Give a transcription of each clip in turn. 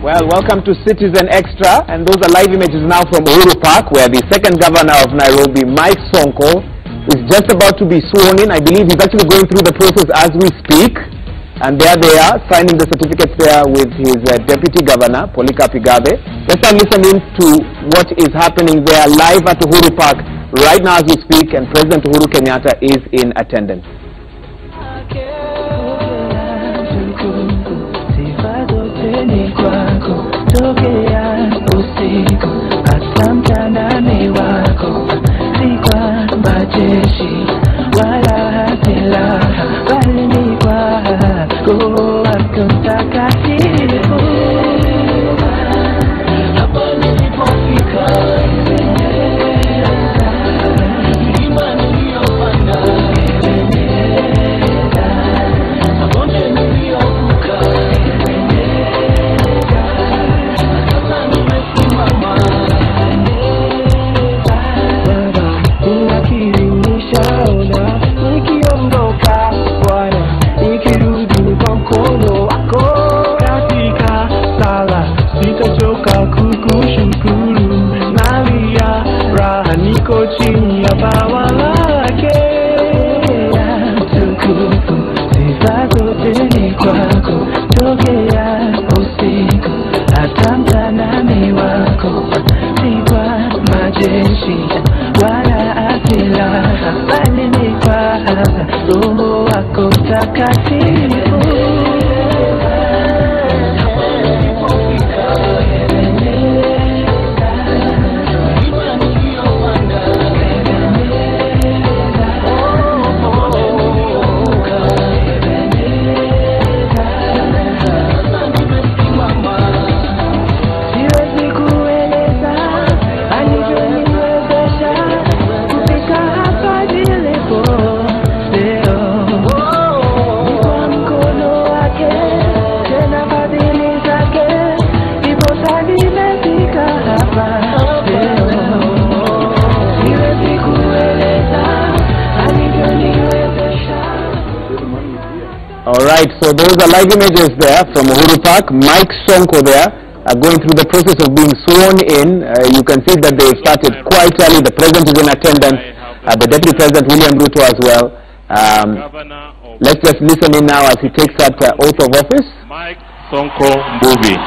Well, welcome to Citizen Extra, and those are live images now from Uhuru Park, where the second governor of Nairobi, Mike Sonko, is just about to be sworn in. I believe he's actually going through the process as we speak, and there they are, signing the certificates there with his deputy governor, Polycarp Igathe. Let's now listen in to what is happening there live at Uhuru Park right now as we speak, and President Uhuru Kenyatta is in attendance. Alright, so those are live images there from Uhuru Park. Mike Sonko there going through the process of being sworn in. You can see that they started quite early. The president is in attendance, the deputy president William Ruto as well. Let's just listen in now as he takes that oath of office. Mike Sonko Mbuvi.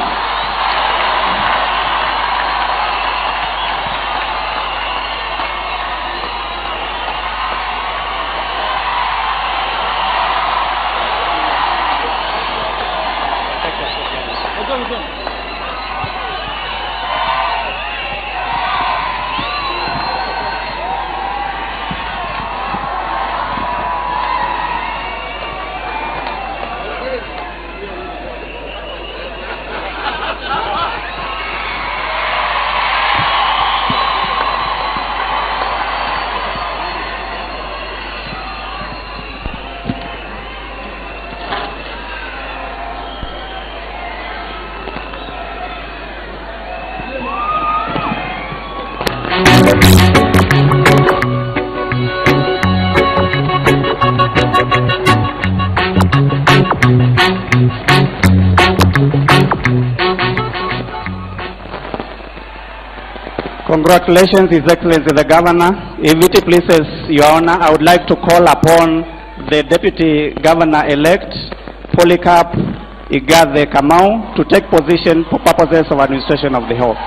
Congratulations, His Excellency the Governor. If it pleases Your Honor, I would like to call upon the Deputy Governor-elect, Polycarp Igathe Kamau, to take position for purposes of administration of the oath.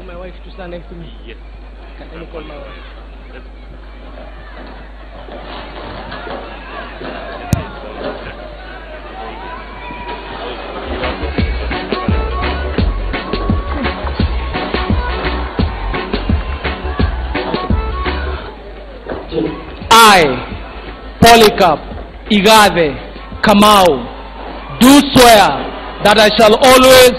My wife to stand next to me. Yes. Let me call my wife. I, Polycarp Igathe Kamau, do swear that I shall always,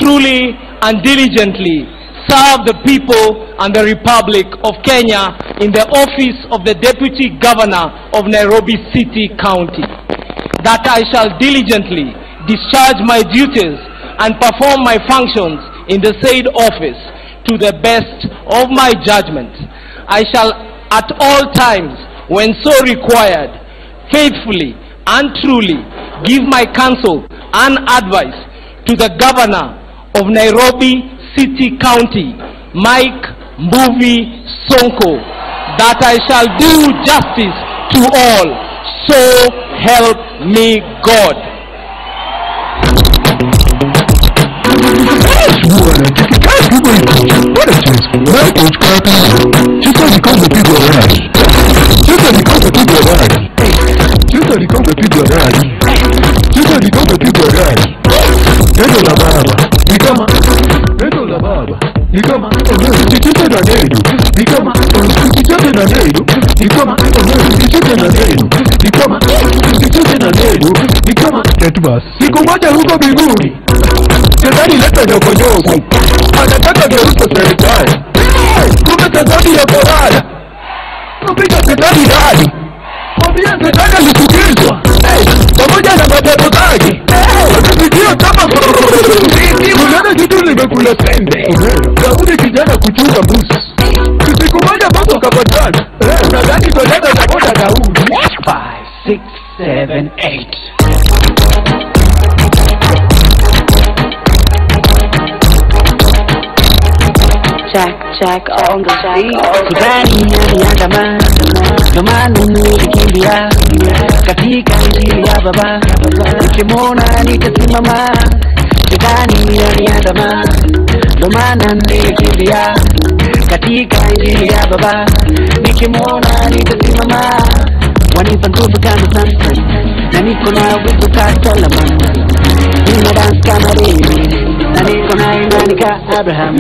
truly and diligently serve the people and the Republic of Kenya in the office of the Deputy Governor of Nairobi City County, that I shall diligently discharge my duties and perform my functions in the said office to the best of my judgment. I shall at all times, when so required, faithfully and truly give my counsel and advice to the Governor of Nairobi City County, Mike Mbuvi Sonko, that I shall do justice to all, so help me God. Siku moja huko mbinguni, Shetani leta nyoko, anataka geuza serikali. Kumbe Shetani ya korada, kupiga Shetani ndani, mwambie Shetani alichukizwa, pamoja na mapepo zake. Watapitia kama kulana kitu limekula pembe. Daudi kijana kuchunga mbuzi. Siku moja mambo kapatana, nadhani toleka za koda Daudi. 5, 6, 7, 8. Jack on the beat. Sudani niliandama, ndo maana nilikimbia katika injili ya baba. Ukimwona nitasimama. Sudani niliandama, ndo maana nilikimbia katika injili ya baba. Nikimwona nitasimama. Wanipa nguvu kama Samson, na niko na uwezo kama Solomon. Nina dance kama David, na niko na imani kama Abraham.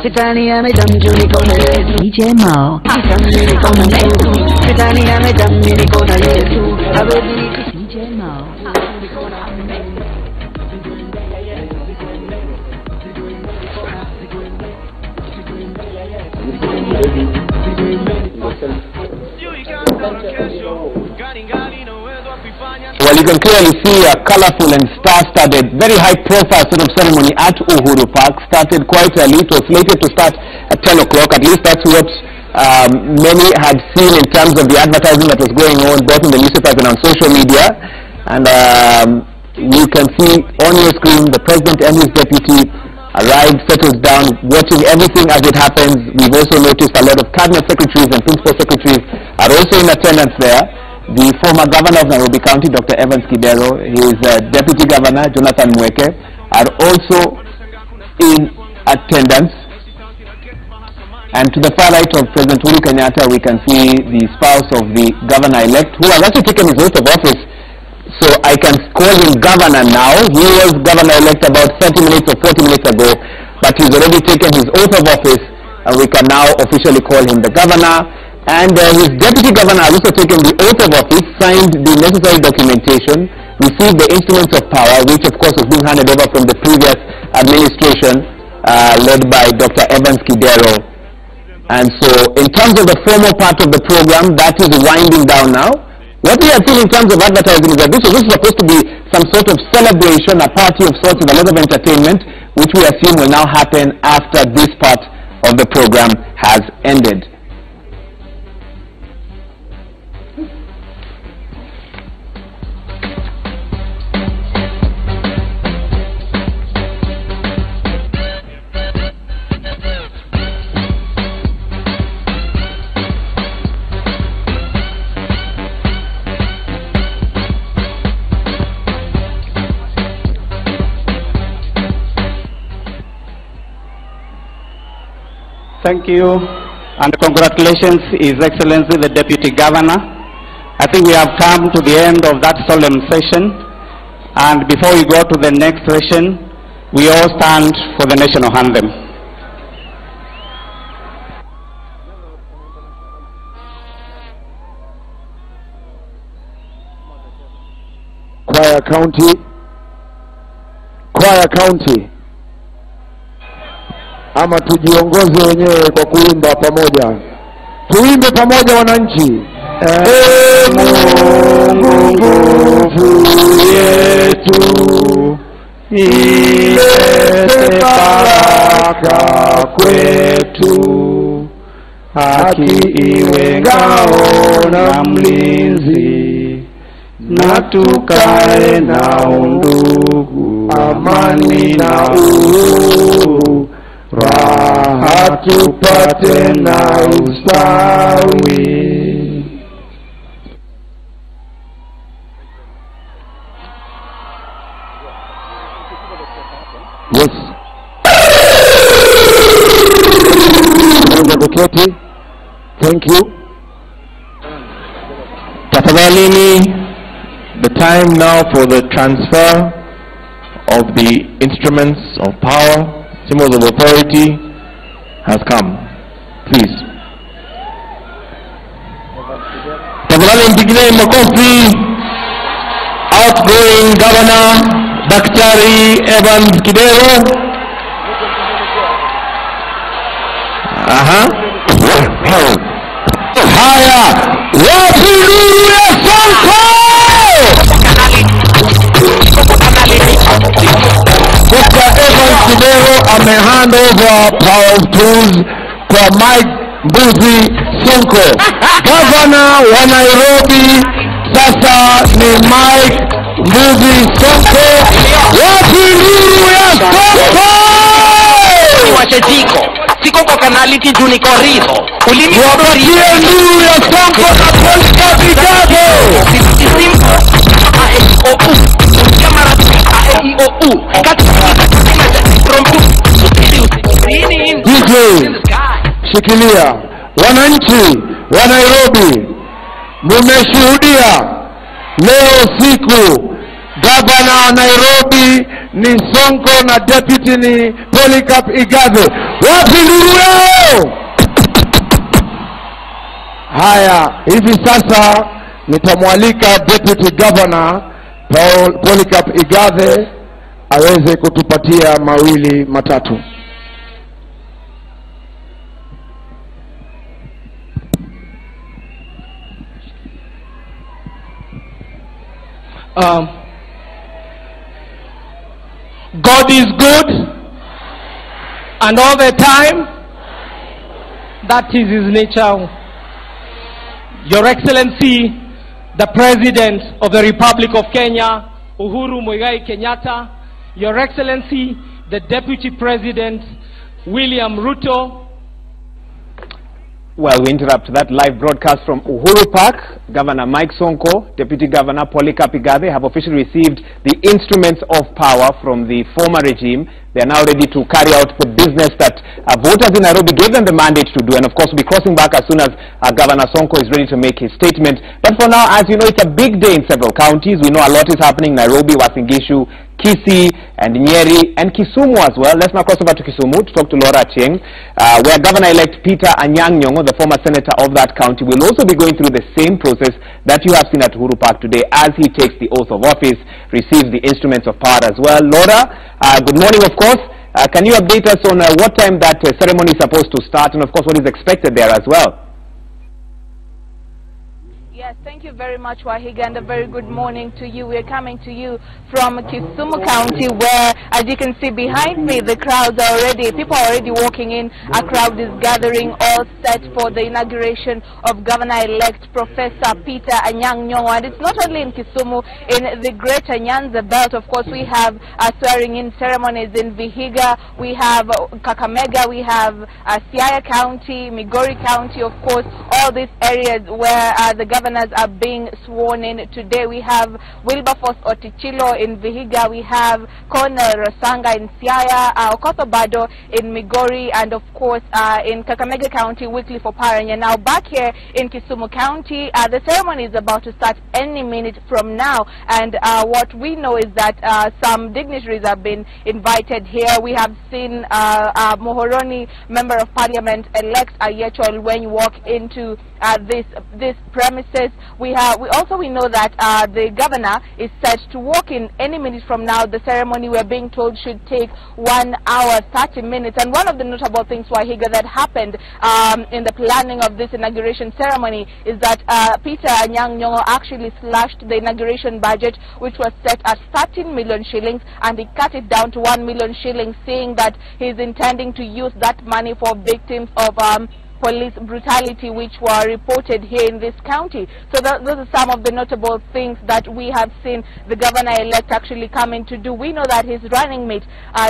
Shetani amejamjua niko na Yesu. DJ Mo, niko na Yesu. Shetani amejamjua niko na Yesu. DJ Mo. Well, you can clearly see a colorful and star-studded, very high-profile sort of ceremony at Uhuru Park. Started quite early. It was slated to start at 10 o'clock. At least that's what many had seen in terms of the advertising that was going on, both in the newspapers and on social media. And you can see on your screen the president and his deputy arrived, settled down, watching everything as it happens. We've also noticed a lot of cabinet secretaries and principal secretaries are also in attendance there. The former governor of Nairobi County, Dr. Evans Kidero, his deputy governor, Jonathan Mweke, are also in attendance. And to the far right of President Uhuru Kenyatta, we can see the spouse of the governor-elect, who has actually taken his oath of office. So I can call him governor now. He was governor-elect about 30 minutes or 40 minutes ago, but he's already taken his oath of office, and we can now officially call him the governor. And his deputy governor has also taken the oath of office, signed the necessary documentation, received the instruments of power, which of course was being handed over from the previous administration led by Dr. Evans Kidero. And so in terms of the formal part of the program, that is winding down now. What we have seen in terms of advertising is that this was supposed to be some sort of celebration, a party of sorts with a lot of entertainment, which we assume will now happen after this part of the program has ended. Thank you, and congratulations, His Excellency the Deputy Governor. I think we have come to the end of that solemn session, and before we go to the next session, we all stand for the national anthem. Kwaya County. Ama tujiongoze wenyewe kwa kuimba pamoja. Tuimbe pamoja wananchi. Mungu nguvu yetu. haki iwe ngao na mlinzi, na tukae na undugu, amani na uhuru, raha tupate na ustawi. Yes. Thank you. Tafadhalini, the time now for the transfer of the instruments of power, symbols of authority, has come. Please. Tafadhali mpigie makofi outgoing Governor Daktari Evans Kidero. Haya, wapi nuru ya Sonko? Dr. Evans Kidero amehand over power of tools kwa Mike Mbuvi Sonko. Governor wa Nairobi sasa ni Mike Mbuvi Sonko. Wapi nuru ya Sonko? Wacheziko siko kwa kanali kijuni korido ulimi wapatie nuru ya Sonko na Polycarp Igathe. DJ shikilia. Wananchi wa Nairobi, mmeshuhudia leo siku Gavana wa Nairobi ni Sonko na deputy ni Polycarp Igathe. Wapi nuru yao? Haya, hivi sasa nitamwalika deputy governor Polycarp Igathe aweze kutupatia mawili matatu. God is good, and all the time. That is his nature. Your Excellency, the President of the Republic of Kenya, Uhuru Muigai Kenyatta, Your Excellency, the Deputy President, William Ruto. Well, we interrupt that live broadcast from Uhuru Park. Governor Mike Sonko, Deputy Governor Polycarp Igathe have officially received the instruments of power from the former regime. They are now ready to carry out the business that voters in Nairobi gave them the mandate to do. And of course, we'll be crossing back as soon as Governor Sonko is ready to make his statement. But for now, as you know, it's a big day in several counties. We know a lot is happening. Nairobi, Uasin Gishu, Kisii, and Nyeri, and Kisumu as well. Let's now cross over to Kisumu to talk to Laura Cheng, where Governor-elect Peter Anyang' Nyong'o, the former senator of that county, will also be going through the same process that you have seen at Uhuru Park today as he takes the oath of office, receives the instruments of power as well. Laura, good morning, of course. Can you update us on what time that ceremony is supposed to start, and of course what is expected there as well? Yes, thank you very much, Wahiga, and a very good morning to you. We are coming to you from Kisumu County, where, as you can see behind me, the crowds are already, people are already walking in. A crowd is gathering, all set for the inauguration of Governor-elect Professor Peter Anyang' Nyong'o. And it's not only in Kisumu, in the Greater Nyanza Belt, of course, we have swearing-in ceremonies in Vihiga, we have Kakamega, we have Siaya County, Migori County, of course, all these areas where the governors are being sworn in today. We have Wilberforce Otichilo in Vihiga, we have Colonel Rosanga in Siaya, Okoth Obado in Migori, and of course in Kakamega County, Wycliffe Oparanya. Now back here in Kisumu County, the ceremony is about to start any minute from now, and what we know is that some dignitaries have been invited here. We have seen Mohoroni Member of Parliament elect Ayecho Olweny walk into this premises. We know that the governor is set to walk in any minute from now. The ceremony, we're being told, should take 1 hour 30 minutes. And one of the notable things, Wahiga, that happened in the planning of this inauguration ceremony is that Peter Anyang' Nyong'o actually slashed the inauguration budget, which was set at 13 million shillings, and he cut it down to 1 million shillings, saying that he's intending to use that money for victims of police brutality which were reported here in this county. So those are some of the notable things that we have seen the governor-elect actually coming to do. We know that his running mate,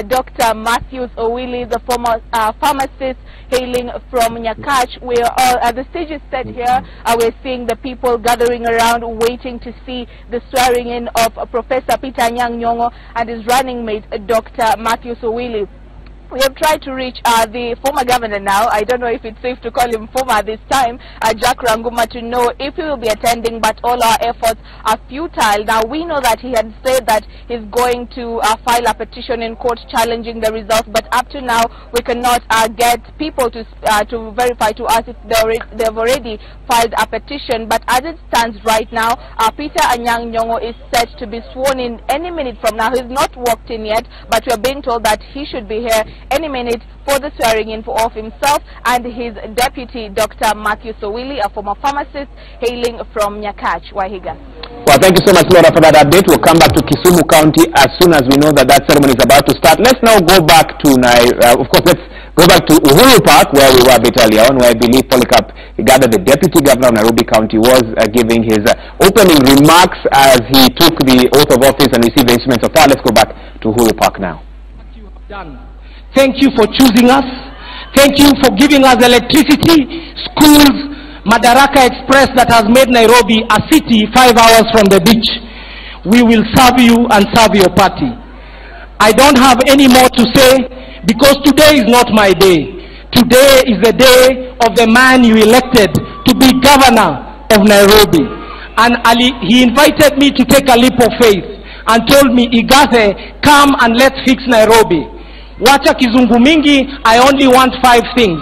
Dr. Matthews Owili, the former pharmacist hailing from Nyakach, we're all, the stage is set here. We're seeing the people gathering around waiting to see the swearing in of Professor Peter Anyang' Nyong'o and his running mate, Dr. Matthews Owili. We have tried to reach the former governor now. I don't know if it's safe to call him former this time, Jack Ranguma, to know if he will be attending, but all our efforts are futile. Now, we know that he had said that he's going to file a petition in court challenging the results, but up to now, we cannot get people to verify to us if they've already filed a petition. But as it stands right now, Peter Anyang' Nyong'o is set to be sworn in any minute from now. He's not walked in yet, but we are being told that he should be here any minute for the swearing in of himself and his deputy, Dr. Matthew Owili, a former pharmacist hailing from Nyakach. Wahiga. Well, thank you so much, Laura, for that update. We'll come back to Kisumu County as soon as we know that ceremony is about to start. Let's now go back to, of course, let's go back to Uhuru Park, where we were a bit earlier on, where I believe Polycarp Igathe, the deputy governor of Nairobi County, was giving his opening remarks as he took the oath of office and received the instruments of power. Let's go back to Uhuru Park now. What you have done. Thank you for choosing us. Thank you for giving us electricity, schools, Madaraka Express that has made Nairobi a city 5 hours from the beach. We will serve you and serve your party. I don't have any more to say because today is not my day. Today is the day of the man you elected to be governor of Nairobi. And he invited me to take a leap of faith and told me, Igathe, come and let's fix Nairobi. Wacha kizungu mingi, I only want 5 things.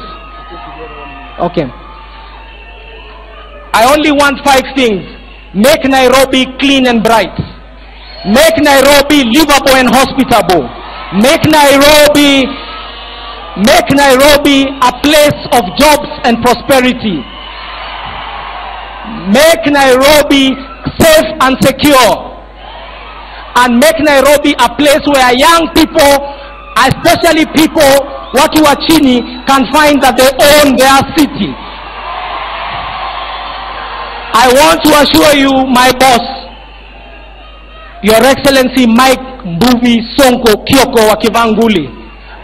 Okay. I only want 5 things. Make Nairobi clean and bright. Make Nairobi livable and hospitable. Make Nairobi a place of jobs and prosperity. Make Nairobi safe and secure. And make Nairobi a place where young people, especially people watu wa chini, can find that they own their city. I want to assure you, my boss, Your Excellency Mike Mbuvi Sonko Kioko wa Kivanguli,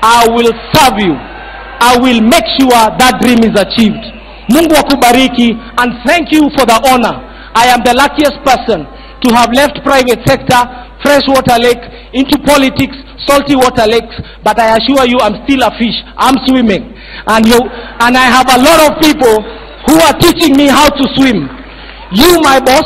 I will serve you. I will make sure that dream is achieved. Mungu akubariki, and thank you for the honor. I am the luckiest person to have left private sector, freshwater lake, into politics, salty water lakes, but I assure you I'm still a fish. I'm swimming. And I have a lot of people who are teaching me how to swim. You, my boss,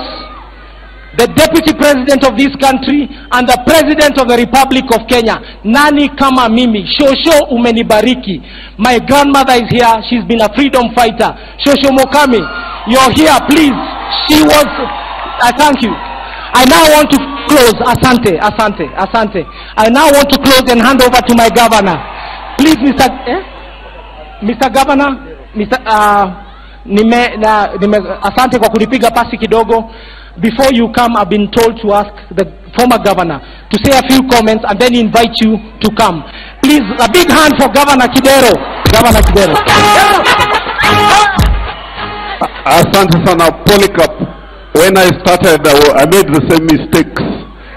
the deputy president of this country, and the president of the Republic of Kenya, nani kama mimi, Shosho umenibariki. My grandmother is here. She's been a freedom fighter. Shosho Mokami, you're here, please. She was, I thank you. I now want to close. Asante. I now want to close and hand over to my governor. Please, Mr. Governor, asante kwa kunipiga pasi kidogo. Before you come, I've been told to ask the former governor to say a few comments and then invite you to come. Please, a big hand for Governor Kidero. Governor Kidero. Asante sana Polycarp. When I started, I made the same mistakes,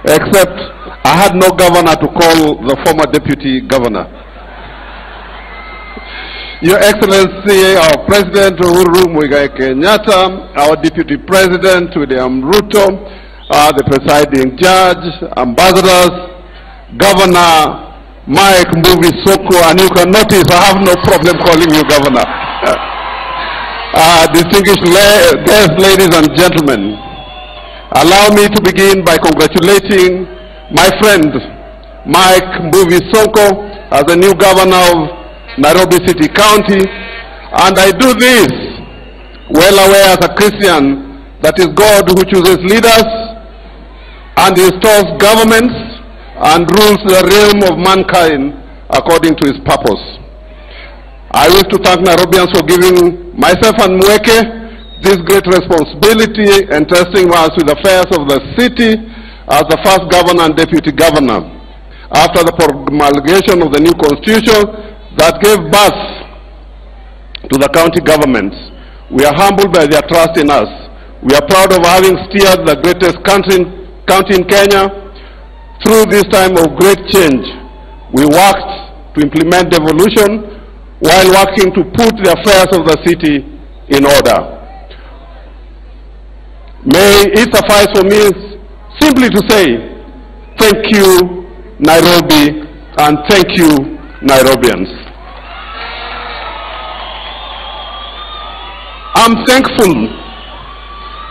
except I had no governor to call the former deputy governor. Your Excellency, our President Uhuru Muigai Kenyatta, our Deputy President William Ruto, the presiding judge, ambassadors, Governor Mike Mbuvi Sonko, and you can notice I have no problem calling you governor. Distinguished guests, ladies and gentlemen, allow me to begin by congratulating my friend Mike Mbuvi Sonko as the new governor of Nairobi City County, and I do this well aware as a Christian that is God who chooses leaders and restores governments and rules the realm of mankind according to his purpose. I wish to thank Nairobians for giving myself and Mweke this great responsibility, entrusting us with the affairs of the city as the first governor and deputy governor after the promulgation of the new constitution that gave birth to the county governments. We are humbled by their trust in us. We are proud of having steered the greatest county in Kenya through this time of great change. We worked to implement devolution while working to put the affairs of the city in order. May it suffice for me simply to say, thank you, Nairobi, and thank you, Nairobians. I'm thankful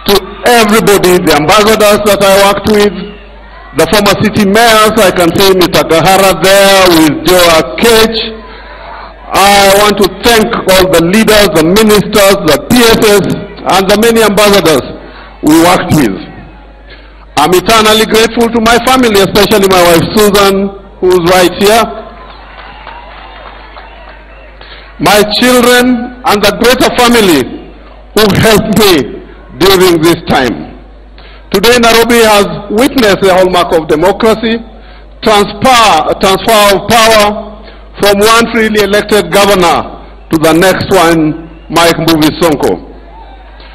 to everybody, the ambassadors that I worked with, the former city mayors. I can say Mr. Gahara there with Joe Cage. I want to thank all the leaders, the ministers, the PSS, and the many ambassadors we worked with. I'm eternally grateful to my family, especially my wife Susan, who's right here, my children, and the greater family who helped me during this time. Today, Nairobi has witnessed the hallmark of democracy, transfer of power from one freely elected governor to the next one, Mike Mbuvi Sonko.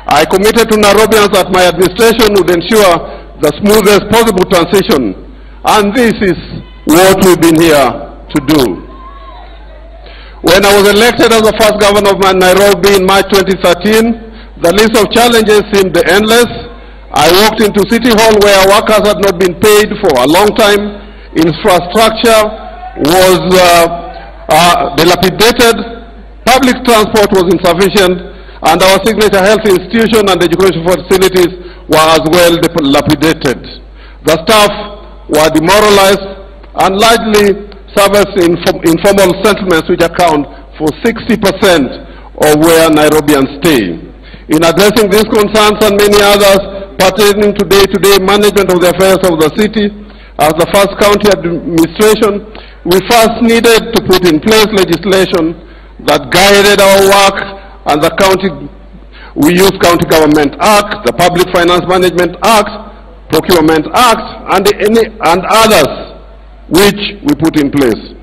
I committed to Nairobians that my administration would ensure the smoothest possible transition, and this is what we've been here to do. When I was elected as the first governor of Nairobi in March 2013, the list of challenges seemed endless. I walked into City Hall where workers had not been paid for a long time. Infrastructure was dilapidated. Public transport was insufficient, and our signature health institution and education facilities were as well dilapidated. The staff were demoralized and largely serviced in informal settlements, which account for 60% of where Nairobians stay. In addressing these concerns and many others pertaining to day-to-day management of the affairs of the city, as the first county administration, we first needed to put in place legislation that guided our work, and the county, we use County Government Act, the Public Finance Management Act, Procurement Act, and others which we put in place.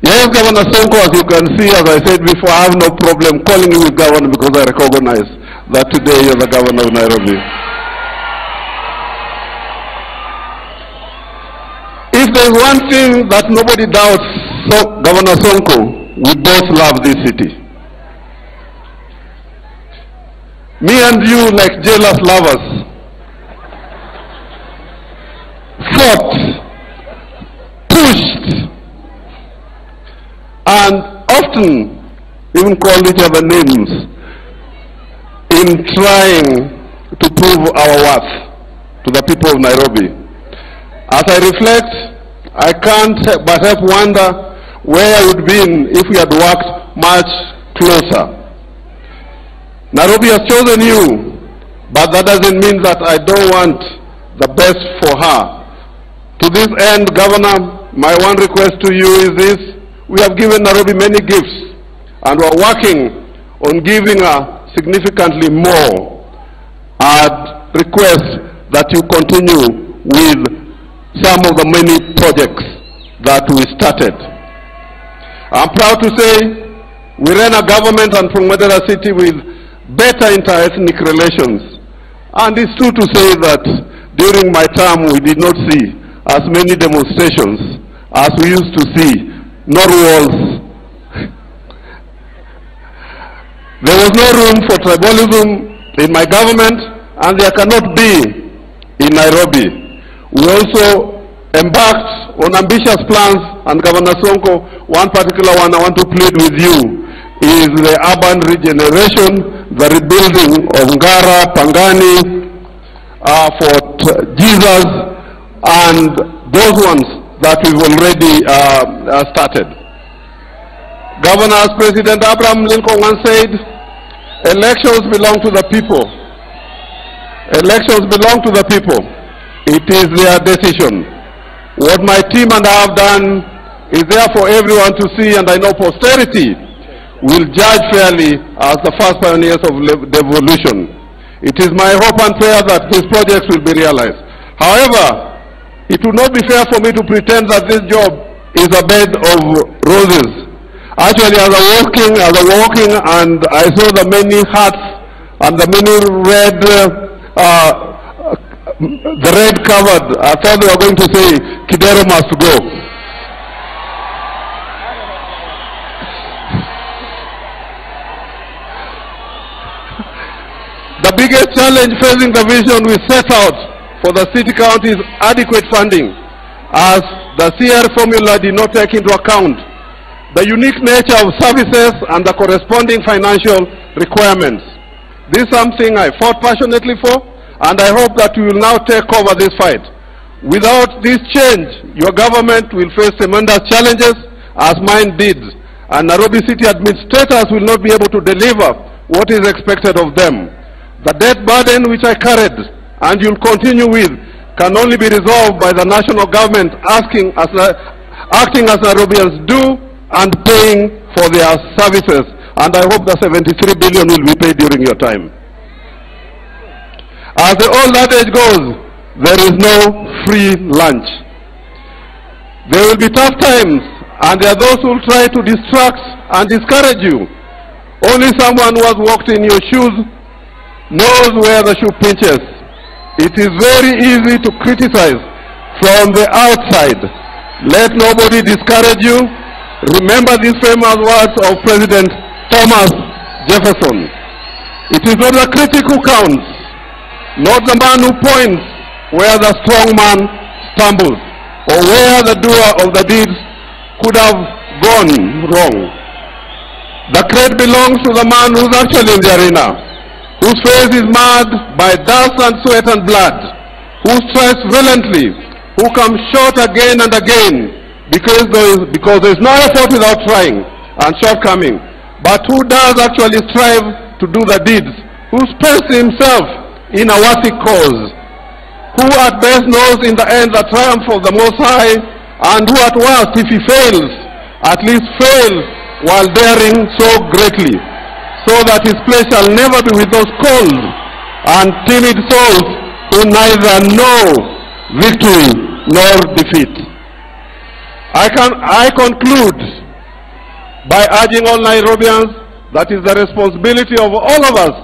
Yes, Governor Sonko, as you can see, as I said before, I have no problem calling you governor because I recognize that today you're the governor of Nairobi. If there's one thing that nobody doubts, so Governor Sonko, we both love this city. Me and you, like jealous lovers, fought, pushed, and often even called each other names in trying to prove our worth to the people of Nairobi. As I reflect, I can't but help wonder where I would been if we had worked much closer. Nairobi has chosen you, but that doesn't mean that I don't want the best for her. To this end, Governor, my one request to you is this: we have given Nairobi many gifts, and we're working on giving her significantly more. I'd request that you continue with some of the many projects that we started. I'm proud to say we ran a government and promoted a city with better inter-ethnic relations. And it's true to say that during my term we did not see as many demonstrations as we used to see, nor walls. There was no room for tribalism in my government, and there cannot be in Nairobi. We also embarked on ambitious plans, and Governor Sonko, one particular one I want to plead with you is the urban regeneration, the rebuilding of Ngara, Pangani, Fort Jesus, and those ones that we've already started. Governor, as President Abraham Lincoln once said, elections belong to the people. Elections belong to the people. It is their decision. What my team and I have done is there for everyone to see, and I know posterity will judge fairly as the first pioneers of devolution. It is my hope and prayer that these projects will be realized. However, it would not be fair for me to pretend that this job is a bed of roses. Actually, as I was walking and I saw the many hats and the many red, the red covered, I thought they were going to say, Kidero must go. The biggest challenge facing the vision we set out for the city council is adequate funding, as the CR formula did not take into account the unique nature of services and the corresponding financial requirements. This is something I fought passionately for, and I hope that you will now take over this fight. Without this change, your government will face tremendous challenges, as mine did, and Nairobi City administrators will not be able to deliver what is expected of them. The debt burden which I carried, and you'll continue with, can only be resolved by the national government acting as Nairobians do and paying for their services. And I hope the 73 billion will be paid during your time. As the old adage goes, there is no free lunch. There will be tough times, and there are those who will try to distract and discourage you. Only someone who has walked in your shoes knows where the shoe pinches. It is very easy to criticize from the outside. Let nobody discourage you. Remember these famous words of President Thomas Jefferson. It is not the critic who counts, not the man who points where the strong man stumbles, or where the doer of the deeds could have gone wrong. The credit belongs to the man who's actually in the arena, whose face is marred by dust and sweat and blood, who strives valiantly, who comes short again and again, because there is no effort without trying and shortcoming, but who does actually strive to do the deeds, who spends himself in a worthy cause, who at best knows in the end the triumph of the Most High, and who at worst, if he fails, at least fails while daring so greatly, so that his place shall never be with those cold and timid souls who neither know victory nor defeat. I conclude by urging all Nairobians that it is the responsibility of all of us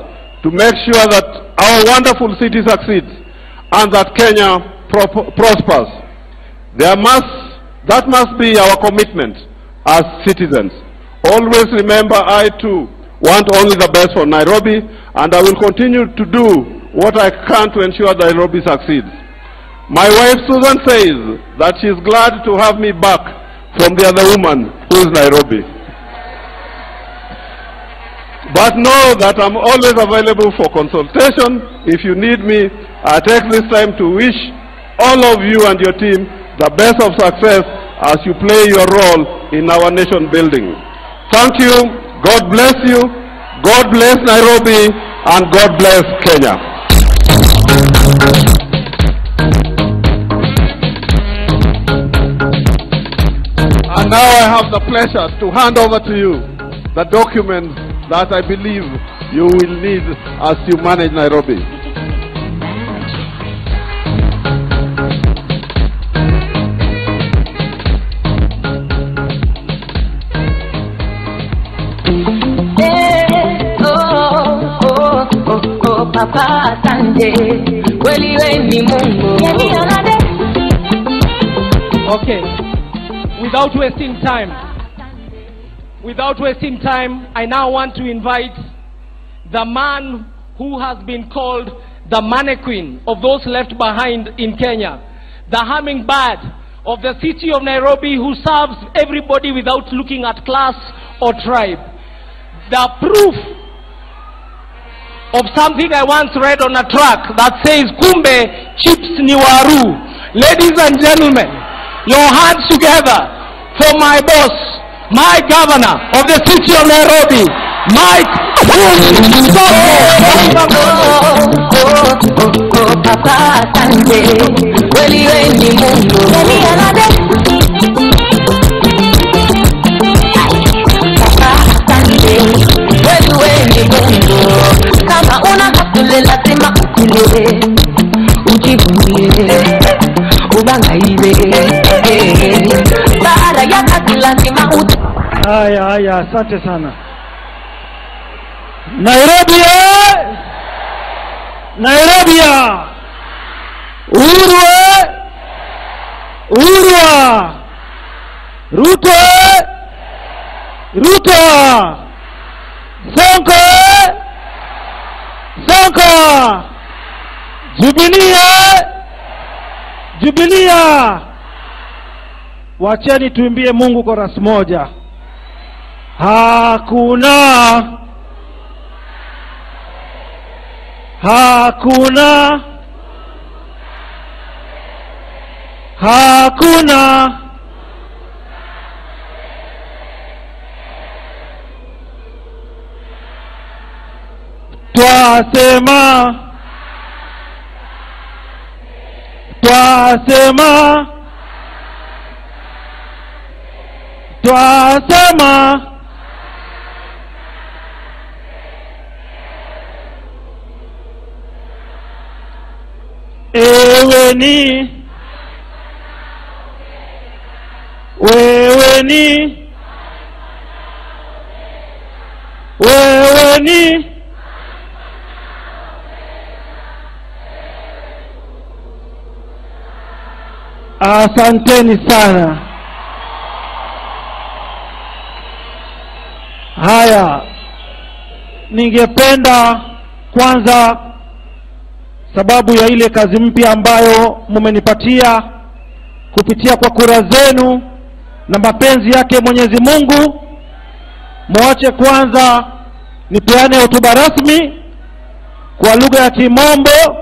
to make sure that our wonderful city succeeds and that Kenya prospers. That must be our commitment as citizens. Always remember, I too want only the best for Nairobi, and I will continue to do what I can to ensure Nairobi succeeds. My wife Susan says that she is glad to have me back from the other woman who is Nairobi. But know that I'm always available for consultation. If you need me, I take this time to wish all of you and your team the best of success as you play your role in our nation building. Thank you. God bless you, God bless Nairobi, and God bless Kenya. And now I have the pleasure to hand over to you the documents that I believe you will need as you manage Nairobi. Papa Sande, okay, without wasting time, I now want to invite the man who has been called the mannequin of those left behind in Kenya, the hummingbird of the city of Nairobi, who serves everybody without looking at class or tribe. The proof of something I once read on a track that says, Kumbe chips ni waru. Ladies and gentlemen, your hands together for my boss, my governor of the city of Nairobi, Mike kama unakakule lazima ukule, ujivunie, ubangaibe, baada ya kazi lazima Haya, asante sana. Nairobi, Nairobi, Uhuru, Uhuru, Ruto, Ruto, Sonko, Sonko, Jubilee, Jubilee. Wacheni tuimbie Mungu chorus moja. Hakuna, hakuna, hakuna, twasema, twasema, twasema, ewe ni, wewe ni, wewe ni, asanteni sana. Haya, ningependa kwanza, sababu ya ile kazi mpya ambayo mumenipatia kupitia kwa kura zenu na mapenzi yake Mwenyezi Mungu, muache kwanza nipeane hotuba rasmi kwa lugha ya Kimombo,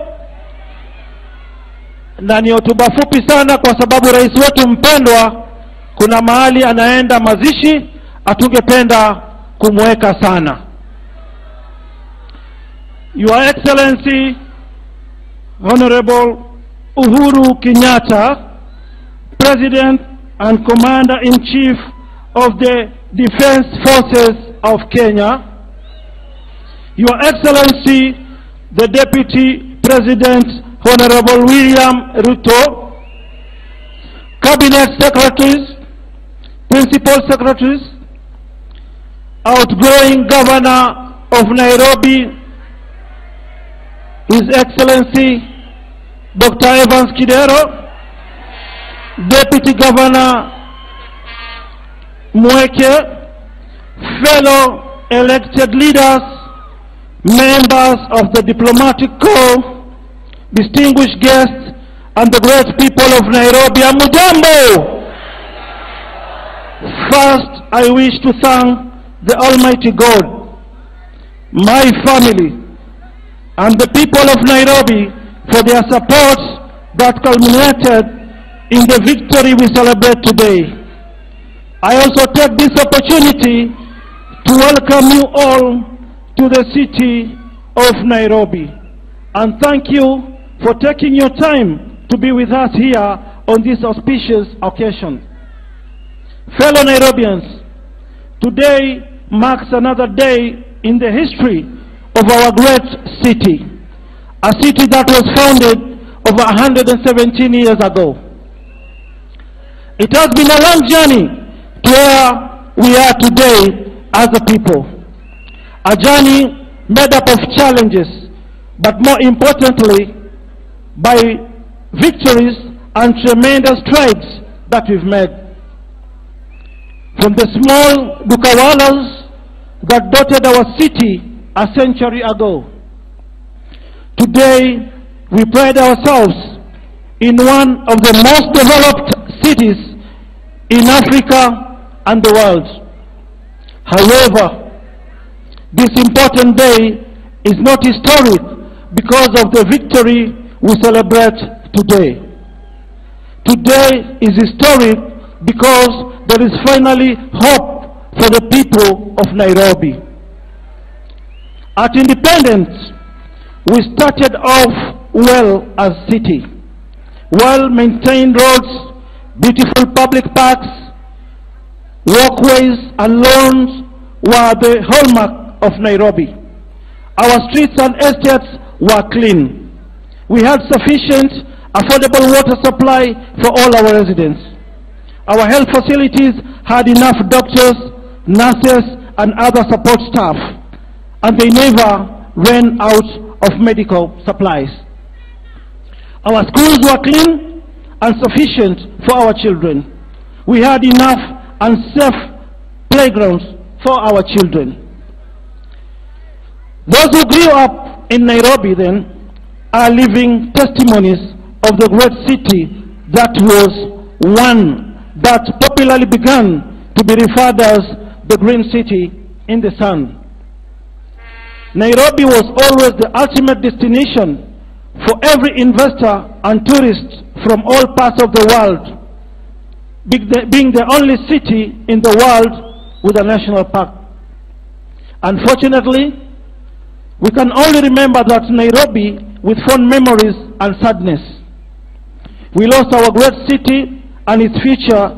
na ni hotuba fupi sana kwa sababu rais wetu mpendwa kuna mahali anaenda mazishi, atungependa kumweka sana. Your Excellency Honorable Uhuru Kenyatta, President and Commander-in-Chief of the Defense Forces of Kenya, Your Excellency the Deputy President Honorable William Ruto, Cabinet Secretaries, Principal Secretaries, outgoing Governor of Nairobi, His Excellency Dr. Evans Kidero, Deputy Governor Mweke, fellow elected leaders, members of the diplomatic corps, distinguished guests, and the great people of Nairobi, Amujambo. First, I wish to thank the Almighty God, my family, and the people of Nairobi for their support that culminated in the victory we celebrate today. I also take this opportunity to welcome you all to the city of Nairobi and thank you for taking your time to be with us here on this auspicious occasion. Fellow Nairobians, today marks another day in the history of our great city, a city that was founded over 117 years ago. It has been a long journey to where we are today as a people. A journey made up of challenges, but more importantly, by victories and tremendous strides that we've made. From the small Dukawalas that dotted our city a century ago, today we pride ourselves in one of the most developed cities in Africa and the world. However, this important day is not historic because of the victory we celebrate today. Today is historic because there is finally hope for the people of Nairobi. At independence, we started off well as a city. Well-maintained roads, beautiful public parks, walkways and lawns were the hallmark of Nairobi. Our streets and estates were clean. We had sufficient, affordable water supply for all our residents. Our health facilities had enough doctors, nurses, and other support staff, and they never ran out of medical supplies. Our schools were clean and sufficient for our children. We had enough and safe playgrounds for our children. Those who grew up in Nairobi then are living testimonies of the great city that was one that popularly began to be referred as the Green City in the sun. Nairobi was always the ultimate destination for every investor and tourist from all parts of the world, being the only city in the world with a national park. Unfortunately, we can only remember that Nairobi with fond memories and sadness. We lost our great city and its future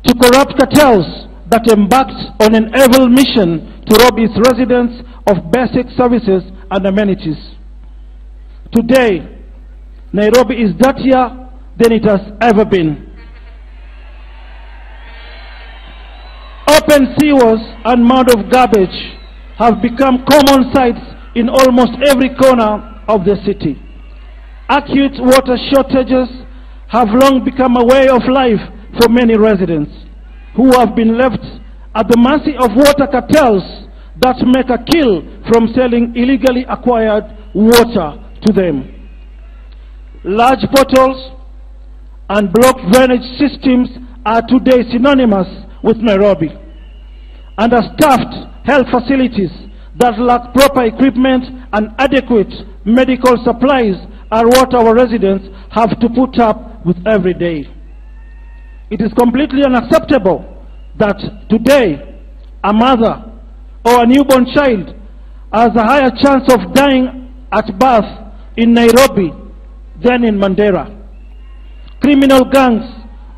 to corrupt cartels that embarked on an evil mission to rob its residents of basic services and amenities. Today, Nairobi is dirtier than it has ever been. Open sewers and mounds of garbage have become common sights in almost every corner of the city. Acute water shortages have long become a way of life for many residents who have been left at the mercy of water cartels that make a kill from selling illegally acquired water to them. Large potholes and blocked drainage systems are today synonymous with Nairobi, and understaffed health facilities that lack proper equipment and adequate medical supplies are what our residents have to put up with every day. It is completely unacceptable that today a mother or a newborn child has a higher chance of dying at birth in Nairobi than in Mandera. Criminal gangs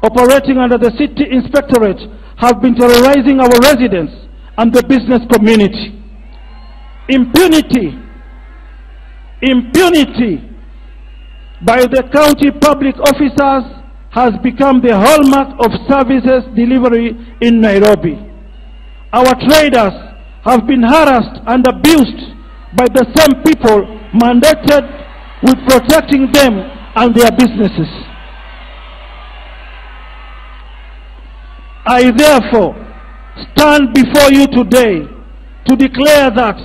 operating under the city inspectorate have been terrorizing our residents and the business community. Impunity by the county public officers has become the hallmark of services delivery in Nairobi. Our traders have been harassed and abused by the same people mandated with protecting them and their businesses. I therefore stand before you today to declare that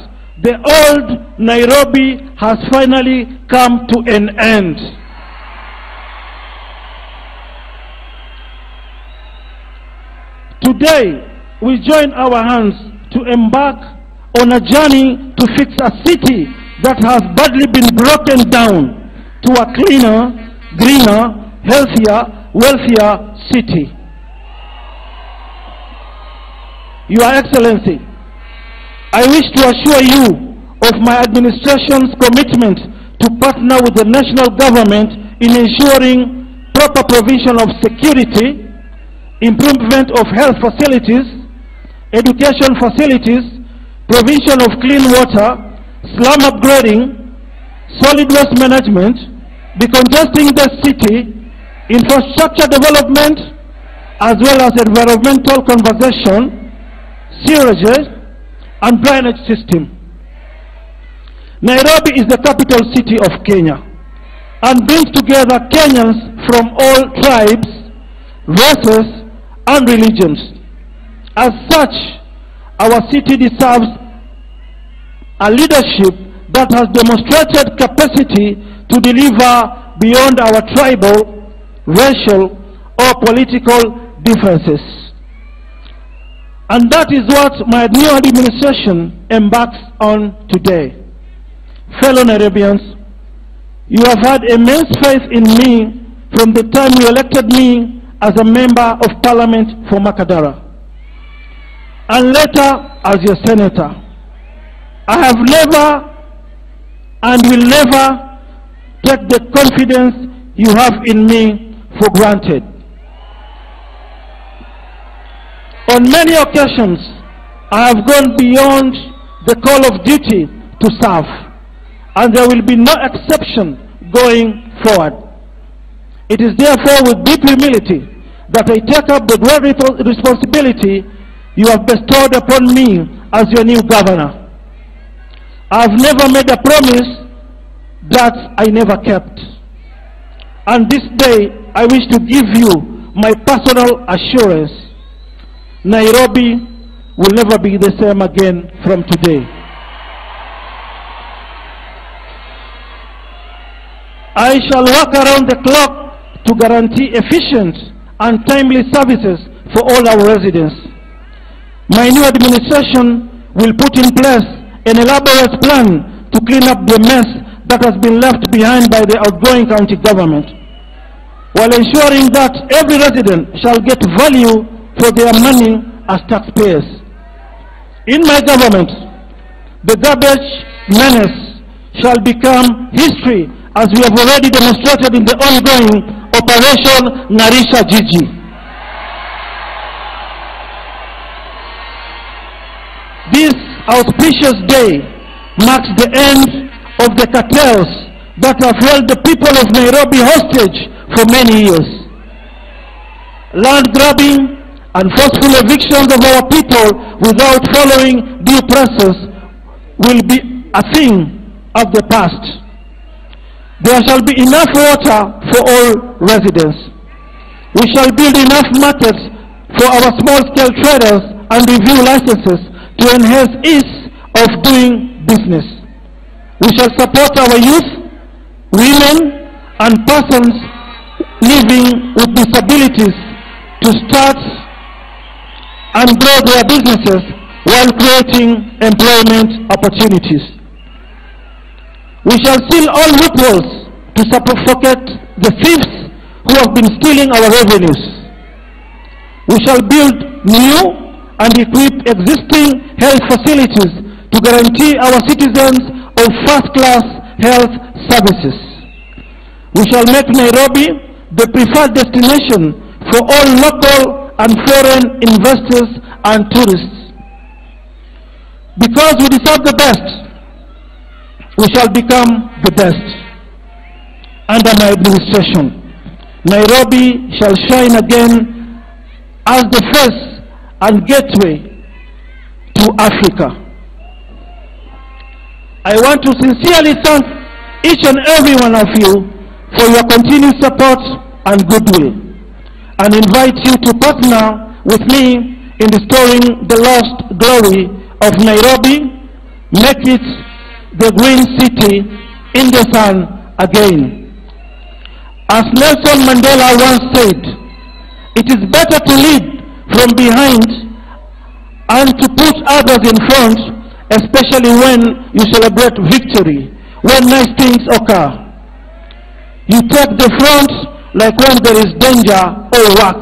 the old Nairobi has finally come to an end. Today, we join our hands to embark on a journey to fix a city that has badly been broken down to a cleaner, greener, healthier, wealthier city. Your Excellency, I wish to assure you of my administration's commitment to partner with the national government in ensuring proper provision of security, improvement of health facilities, education facilities, provision of clean water, slum upgrading, solid waste management, decongesting the city, infrastructure development, as well as environmental conservation, sewerage, and drainage system. Nairobi is the capital city of Kenya and brings together Kenyans from all tribes, races, and religions. As such, our city deserves a leadership that has demonstrated capacity to deliver beyond our tribal, racial, or political differences. And that is what my new administration embarks on today. Fellow Nairobians, you have had immense faith in me from the time you elected me as a member of parliament for Makadara, and later as your senator. I have never and will never take the confidence you have in me for granted. On many occasions, I have gone beyond the call of duty to serve, and there will be no exception going forward. It is therefore with deep humility that I take up the great responsibility you have bestowed upon me as your new governor. I have never made a promise that I never kept. And this day, I wish to give you my personal assurance. Nairobi will never be the same again from today. I shall work around the clock to guarantee efficient and timely services for all our residents. My new administration will put in place an elaborate plan to clean up the mess that has been left behind by the outgoing county government, while ensuring that every resident shall get value for their money as taxpayers. In my government, the garbage menace shall become history, as we have already demonstrated in the ongoing Operation Ngarisha Jiji. This auspicious day marks the end of the cartels that have held the people of Nairobi hostage for many years. Land grabbing and forceful evictions of our people without following due process will be a thing of the past. There shall be enough water for all residents. We shall build enough markets for our small-scale traders and review licenses to enhance ease of doing business. We shall support our youth, women, and persons living with disabilities to start and grow their businesses while creating employment opportunities. We shall seal all loopholes to suffocate the thieves who have been stealing our revenues. We shall build new and equip existing health facilities to guarantee our citizens of first-class health services. We shall make Nairobi the preferred destination for all local and foreign investors and tourists. Because we deserve the best, we shall become the best. Under my administration, Nairobi shall shine again as the face and gateway to Africa. I want to sincerely thank each and every one of you for your continued support and goodwill, and invite you to partner with me in restoring the lost glory of Nairobi, make it the green city in the sun again. As Nelson Mandela once said, it is better to lead from behind and to put others in front, especially when you celebrate victory, when nice things occur. You take the front like when there is danger or work.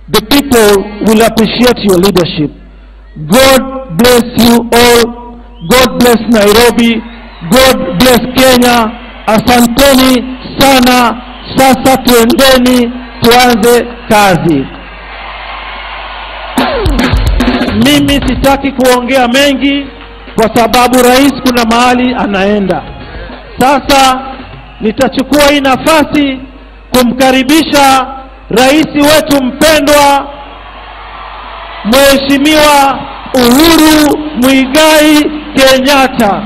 The people will appreciate your leadership. God bless you all. God bless Nairobi. God bless Kenya. Asanteni sana. Sasa tuendeni tuanze kazi. Mimi sitaki kuongea mengi kwa sababu rais kuna mahali anaenda. Sasa nitachukua hii nafasi kumkaribisha rais wetu mpendwa Mheshimiwa Uhuru Muigai Kenyatta.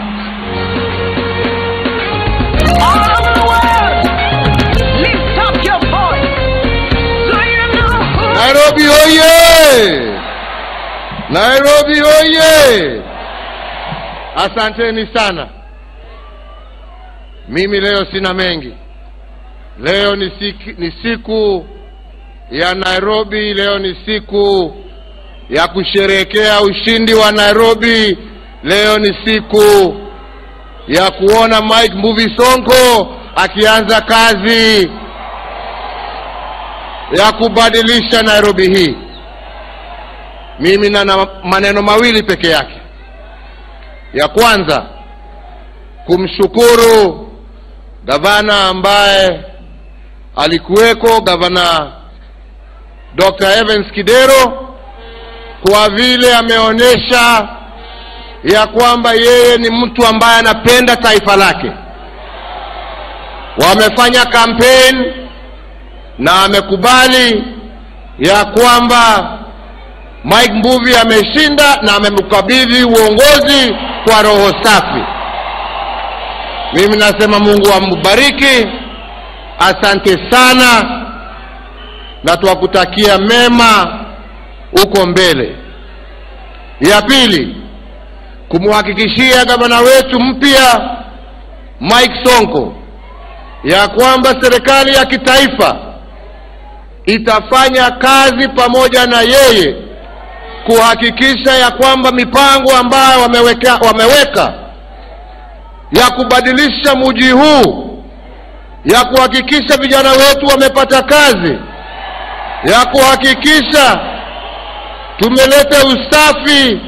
Nairobi oye! Nairobi oye! Asanteni sana. Mimi leo sina mengi. Leo ni siku ya Nairobi, leo ni siku ya kusherehekea ushindi wa Nairobi. Leo ni siku ya kuona Mike Mbuvi Sonko akianza kazi ya kubadilisha Nairobi hii. Mimi na maneno mawili peke yake. Ya kwanza, kumshukuru gavana ambaye alikuweko, gavana Dr. Evans Kidero, kwa vile ameonyesha ya kwamba yeye ni mtu ambaye anapenda taifa lake. Wamefanya campaign na amekubali ya kwamba Mike Mbuvi ameshinda na amemkabidhi uongozi kwa roho safi. Mimi nasema Mungu ambariki. Asante sana na tuwakutakia mema uko mbele. Ya pili, kumhakikishia gavana wetu mpya Mike Sonko ya kwamba serikali ya kitaifa itafanya kazi pamoja na yeye kuhakikisha ya kwamba mipango ambayo wameweka ya kubadilisha mji huu, ya kuhakikisha vijana wetu wamepata kazi, ya kuhakikisha tumeleta usafi,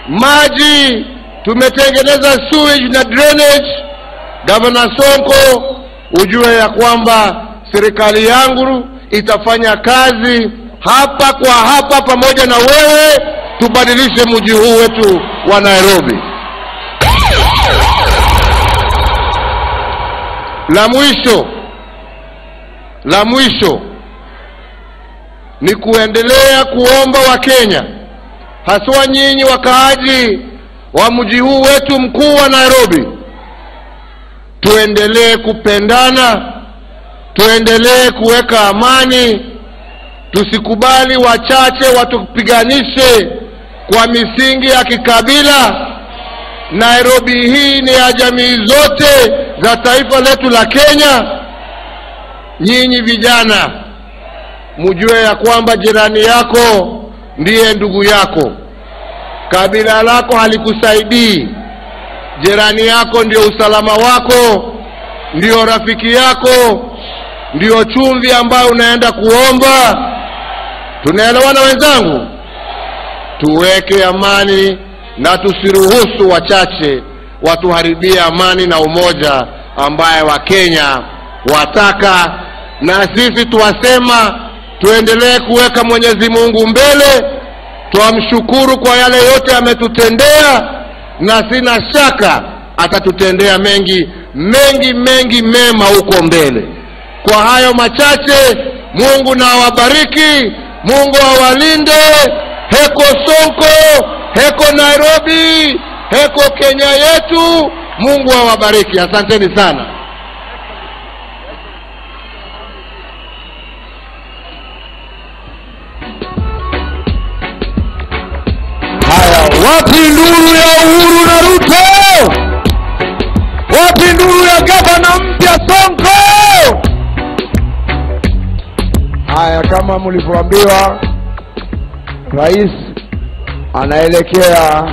maji, tumetengeneza sewage na drainage. Governor Sonko, ujue ya kwamba serikali yangu itafanya kazi hapa kwa hapa pamoja na wewe, tubadilishe mji huu wetu wa Nairobi. La mwisho ni kuendelea kuomba Wakenya, haswa nyinyi wakaaji wa mji huu wetu mkuu wa Nairobi, tuendelee kupendana, tuendelee kuweka amani, tusikubali wachache watupiganishe kwa misingi ya kikabila. Nairobi hii ni ya jamii zote za taifa letu la Kenya. Nyinyi vijana, mjue ya kwamba jirani yako ndiye ndugu yako. Kabila lako halikusaidii. Jirani yako ndio usalama wako, ndio rafiki yako, ndio chumvi ambayo unaenda kuomba. Tunaelewana wenzangu? Tuweke amani na tusiruhusu wachache watuharibie amani na umoja ambaye Wakenya wataka. Na sisi tuwasema tuendelee kuweka Mwenyezi Mungu mbele, tuamshukuru kwa yale yote ametutendea, na sina shaka atatutendea mengi mema huko mbele. Kwa hayo machache, Mungu na awabariki, Mungu awalinde. Heko Sonko, heko Nairobi, heko Kenya yetu. Mungu awabariki. Asanteni sana. Wapi nduru ya Uhuru na Ruto? Wapi nduru ya gavana mpya Sonko? Haya, kama mlivyoambiwa, rais anaelekea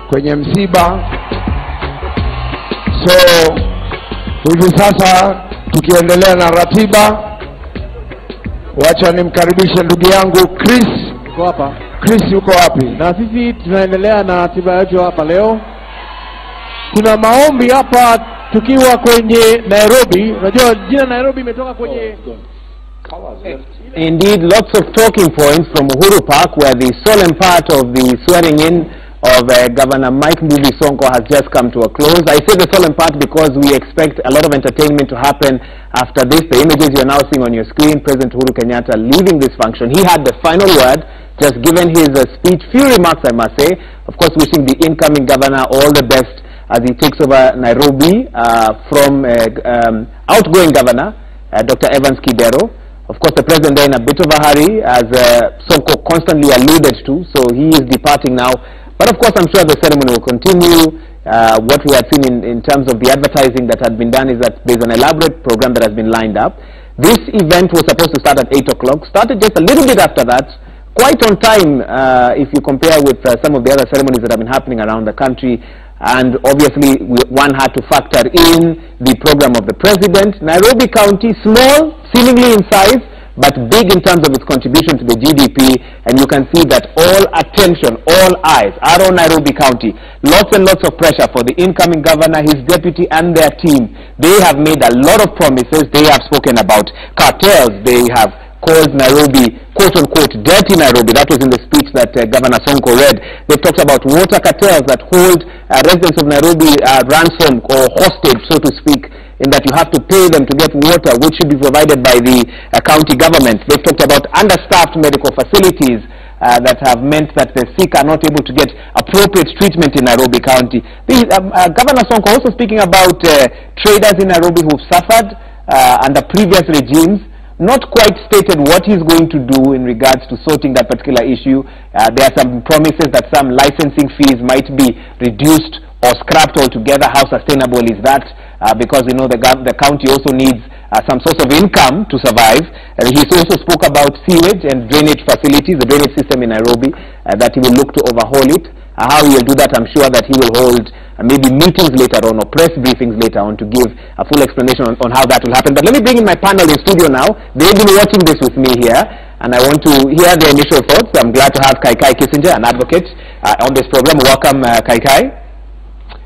kwenye msiba. So hivi sasa tukiendelea na ratiba, wacha nimkaribishe ndugu yangu Chris. Uko hapa? Chris yuko wapi? Na sisi tunaendelea na ratiba yetu hapa leo. Kuna maombi hapa tukiwa kwenye Nairobi. Unajua jina Nairobi imetoka kwenye Indeed, lots of talking points from Uhuru Park, where the solemn part of the swearing in of Governor Mike Mbuvi Sonko has just come to a close. I say the solemn part because we expect a lot of entertainment to happen after this. The images you are now seeing on your screen, President Uhuru Kenyatta leaving this function. He had the final word, just given his speech, few remarks I must say, of course wishing the incoming governor all the best as he takes over Nairobi from outgoing governor, Dr. Evans Kidero. Of course, the president there in a bit of a hurry, as Sonko constantly alluded to, so he is departing now. But of course, I'm sure the ceremony will continue. What we had seen in terms of the advertising that had been done is that there's an elaborate program that has been lined up. This event was supposed to start at 8 o'clock, started just a little bit after that, quite on time if you compare with some of the other ceremonies that have been happening around the country. And obviously, one had to factor in the program of the president. Nairobi County, small, seemingly in size, but big in terms of its contribution to the GDP. And you can see that all attention, all eyes are on Nairobi County. Lots and lots of pressure for the incoming governor, his deputy, and their team. They have made a lot of promises. They have spoken about cartels. They have called Nairobi, quote-unquote, dirty Nairobi. That was in the speech that Governor Sonko read. They've talked about water cartels that hold residents of Nairobi ransom or hostage, so to speak, in that you have to pay them to get water, which should be provided by the county government. They've talked about understaffed medical facilities, that have meant that the sick are not able to get appropriate treatment in Nairobi County. Governor Sonko also speaking about traders in Nairobi who've suffered under previous regimes, not quite stated what he's going to do in regards to sorting that particular issue. There are some promises that some licensing fees might be reduced or scrapped altogether. How sustainable is that? Because you know the county also needs some source of income to survive. He also spoke about sewage and drainage facilities, the drainage system in Nairobi, that he will look to overhaul it. How he will do that, I'm sure that he will hold maybe meetings later on or press briefings later on to give a full explanation on how that will happen. But let me bring in my panel in studio now. They've been watching this with me here, and I want to hear their initial thoughts. I'm glad to have Kaikai Kissinger, an advocate, on this program. Welcome, Kaikai.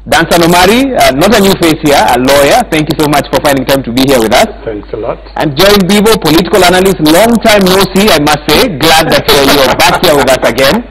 Dansan Omari, not a new face here, a lawyer. Thank you so much for finding time to be here with us. Thanks a lot. And Joyce Bibo, political analyst, long time no see, I must say. Glad that you're back here with us again.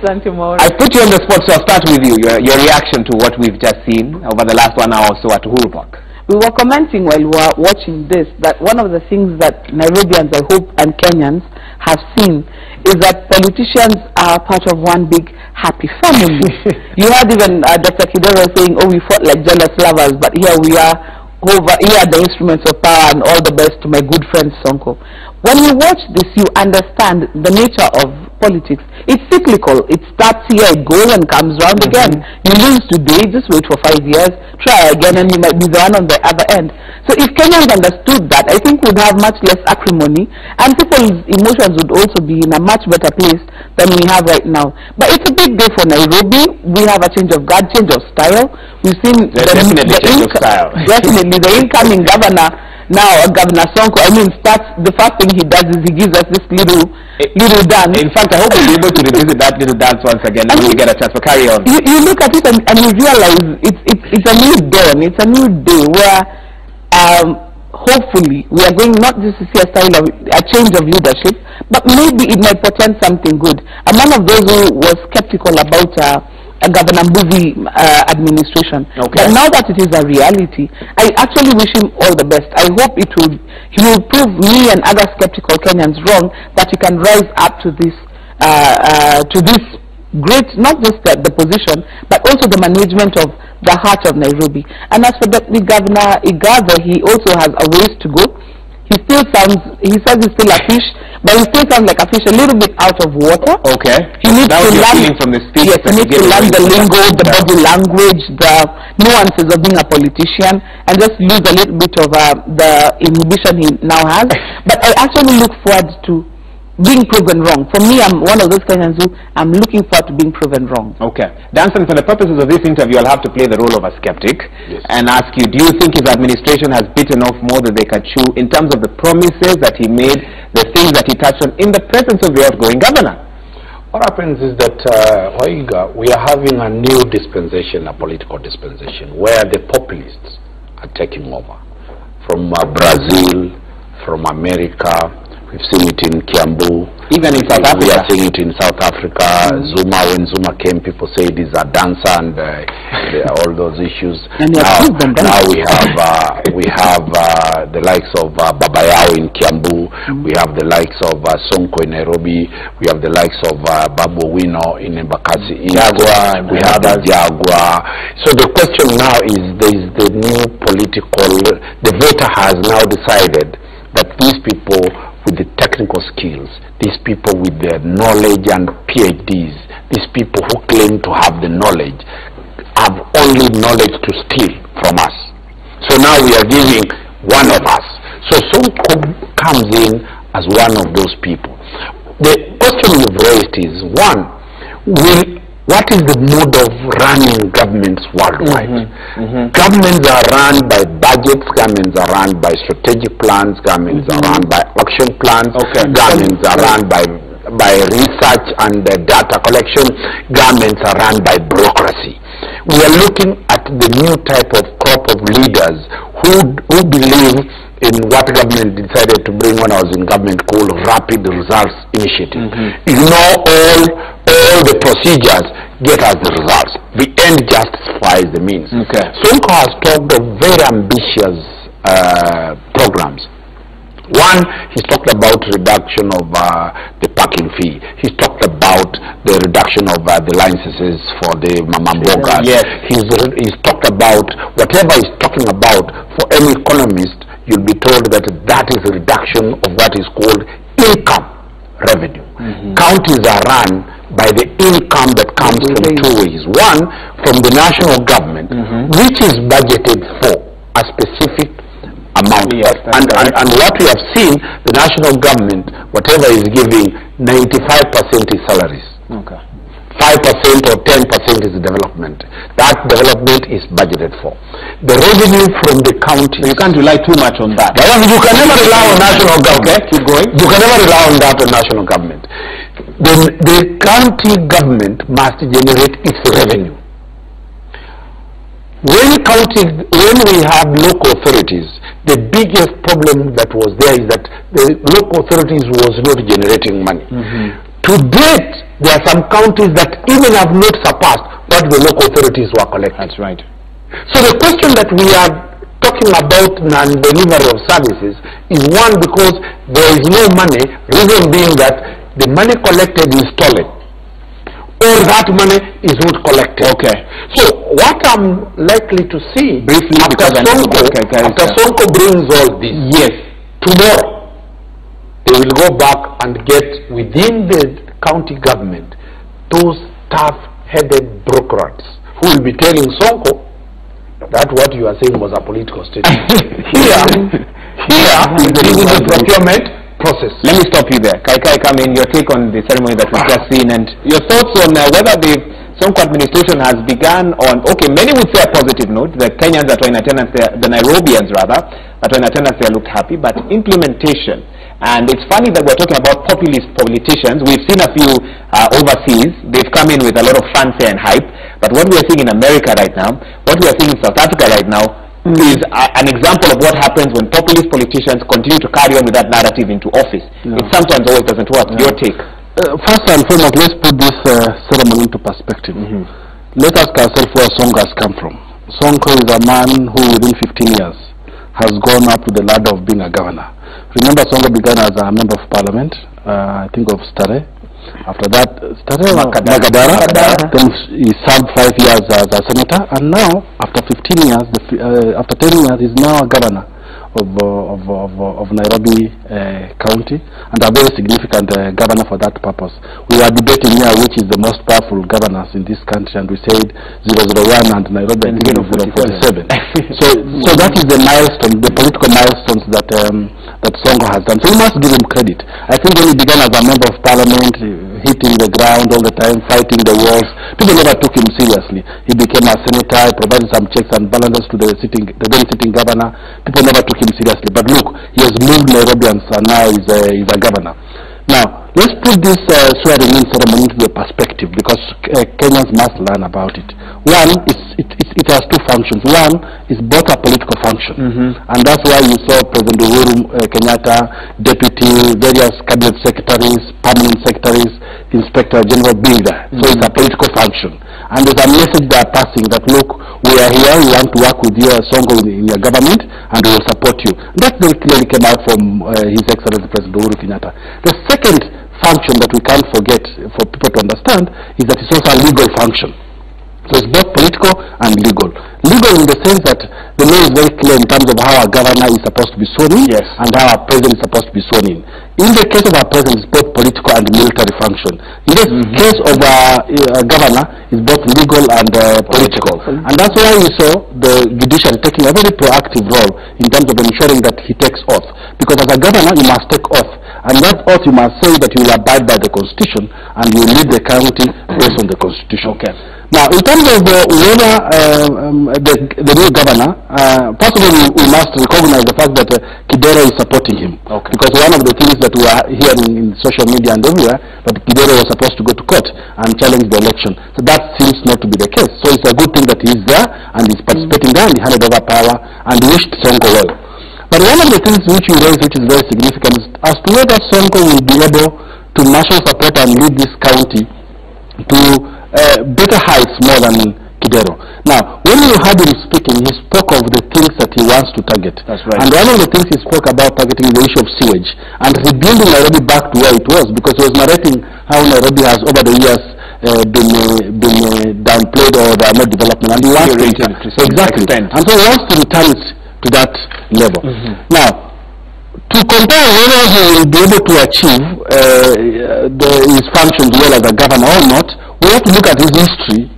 Thank you, Mauro. I put you on the spot, so I'll start with you. Your reaction to what we've just seen over the last 1 hour or so at Uhuru Park. We were commenting while we were watching this that one of the things that Nairobians, I hope, and Kenyans have seen is that politicians are part of one big happy family. You heard even Dr. Kidero saying, oh, we fought like jealous lovers, but here we are, here are the instruments of power, and all the best to my good friend Sonko. When you watch this, you understand the nature of politics. It's cyclical. It starts here, it goes and comes round again. You lose today, just wait for 5 years, try again, and you might be the one on the other end. So if Kenyans understood that, I think we'd have much less acrimony, and people's emotions would also be in a much better place than we have right now. But it's a big day for Nairobi. We have a change of guard, change of style. We've seen definitely change of style. Definitely, the incoming governor now, Governor Sonko, I mean, the first thing he does is he gives us this little dance. In fact, I hope we'll be able to revisit that little dance once again when we get a chance. So carry on. You look at it and you realize it's a new dawn. It's a new day where hopefully we are going not just to see a change of leadership, but maybe it might portend something good. I'm one of those who was skeptical about Governor Mbuvi administration. Okay. But now that it is a reality, I actually wish him all the best. I hope he will prove me and other skeptical Kenyans wrong, that he can rise up to this great, not just the position, but also the management of the heart of Nairobi. And as for the Governor Igathe, he also has a ways to go. He says he's still a fish, but he still sounds like a fish a little bit out of water. Okay. He needs that to learn from the speech. Yes, he needs to learn the lingo, the body language, the nuances of being a politician, and just lose a little bit of the inhibition he now has. But I actually look forward to being proven wrong. For me, I'm one of those Kenyans who I'm looking forward to being proven wrong. Okay. Danson, for the purposes of this interview, I'll have to play the role of a skeptic and ask you, do you think his administration has bitten off more than they can chew in terms of the promises that he made, the things that he touched on in the presence of the outgoing governor? What happens is that, we are having a new dispensation, a political dispensation, where the populists are taking over. From Brazil, from America. We've seen it in Kiambu. Even in South Africa. We are seeing it in South Africa. Zuma, when Zuma came, people say it is a dancer and all those issues. And now we have the likes of Babayao in Kiambu. We have the likes of Sonko in Nairobi. We have the likes of Babu Wino in Embakasi. Jaguar. We have the Jaguar. So the question now is, there is the new political, the voter has now decided that these people with the technical skills, these people with their knowledge and PhDs, these people who claim to have the knowledge, have only knowledge to steal from us. So now we are giving one of us. So Sonko comes in as one of those people. The question you've raised is, one, what is the mode of running governments worldwide? Governments are run by budgets, governments are run by strategic plans, governments are run by action plans, governments are run by research and data collection, governments are run by bureaucracy. We are looking at the new type of crop of leaders who believe in what government decided to bring when I was in government, called Rapid Results Initiative. Ignore all the procedures, get us the results. The end justifies the means. Sonko has talked of very ambitious programs. One, he's talked about reduction of the parking fee. He's talked about the reduction of the licenses for the mamambogas. Yes. He's talked about whatever he's talking about. For any economist, you'll be told that that is a reduction of what is called income revenue. Counties are run by the income that comes from two ways. One, from the national government, which is budgeted for a specific amount. And what we have seen, the national government, whatever is giving, 95% is salaries. 5% or 10% is development. That development is budgeted for. The revenue from the county. You can't rely too much on that. You can never rely on national government. Okay, keep going. You can never rely on that on national government. The county government must generate its revenue. When we have local authorities, the biggest problem that was there is that the local authorities was not generating money. To date, there are some counties that even have not surpassed what the local authorities were collecting. That's right. So the question that we are talking about non-delivery of services is one, because there is no money, reason being that the money collected is stolen, or that money is not collected. Okay. So what I'm likely to see briefly, after Sonko brings all this, yes, tomorrow they will go back and get within the county government those tough-headed bureaucrats who will be telling Sonko that what you are saying was a political statement. Here is the procurement process. Let me stop you there. Kai, come in, your take on the ceremony that we've just seen, and your thoughts on whether the Sonko administration has begun on, okay, many would say a positive note, the Kenyans that were in attendance there, the Nairobians rather, that were in attendance there looked happy, but implementation, and it's funny that we're talking about populist politicians. We've seen a few overseas, they've come in with a lot of fanfare and hype, but what we are seeing in America right now, what we are seeing in South Africa right now, is an example of what happens when populist politicians continue to carry on with that narrative into office. It sometimes always doesn't work. Your take? First and foremost, let's put this ceremony into perspective. Let us ask ourselves where Sonko has come from. Sonko is a man who within 15 years has gone up to the ladder of being a governor. Remember, Sonko began as a member of parliament, I think of Stare. After that, Makadara. Then he served 5 years as a senator, and now, after 15 years, after 10 years, he's now a governor of Nairobi County, and a very significant governor for that purpose. We were debating here which is the most powerful governors in this country, and we said 001 and Nairobi 047. So that is the milestone, the political milestones that that Sonko has done. So we must give him credit. I think when he began as a member of parliament, hitting the ground all the time, fighting the wars, people never took him seriously. He became a senator, provided some checks and balances to the then sitting governor. People never took him seriously. But look, he has moved Nairobians and now he's a governor. Now, let's put this swearing-in ceremony into the perspective, because Kenyans must learn about it. One, it has two functions. One is both a political function, and that's why you saw President Uhuru Kenyatta, deputy, various cabinet secretaries, permanent secretaries, Inspector General being there. So it's a political function. And there's a message they are passing that, look, we are here, we want to work with you, Sonko, in your government, and we will support you. That very clearly came out from His Excellency President Uhuru Kenyatta. The second function that we can't forget for people to understand is that it's also a legal function. So it's both political and legal. Legal in the sense that the law is very clear in terms of how a governor is supposed to be sworn in, and how a president is supposed to be sworn in. In the case of our president, it's both political and military function. In the case of a governor, it's both legal and political. And that's why we saw the judiciary taking a very proactive role in terms of ensuring that he takes oath. Because as a governor, you must take oath. And that oath, you must say that you will abide by the Constitution and you will lead the county based on the Constitution. Now, in terms of whether the new governor, first of all, we must recognize the fact that Kidero is supporting him. Because one of the things that we are hearing in social media and everywhere, that Kidero was supposed to go to court and challenge the election. So that seems not to be the case. So it's a good thing that he's there and he's participating there and he handed over power and wished Sonko well. But one of the things which you raise, which is very significant, is as to whether Sonko will be able to marshal support and lead this county to better heights more than Kidero. Now, when you heard him speak speaking, he spoke of the things that he wants to target. That's right. And one of the things he spoke about targeting is the issue of sewage and rebuilding Nairobi back to where it was, because he was narrating how Nairobi has over the years been downplayed, or there are no development, and he wants to exactly. And so he wants to return it to that level. Now, to compare whether he will be able to achieve his functions well as a governor or not, we have to look at his history,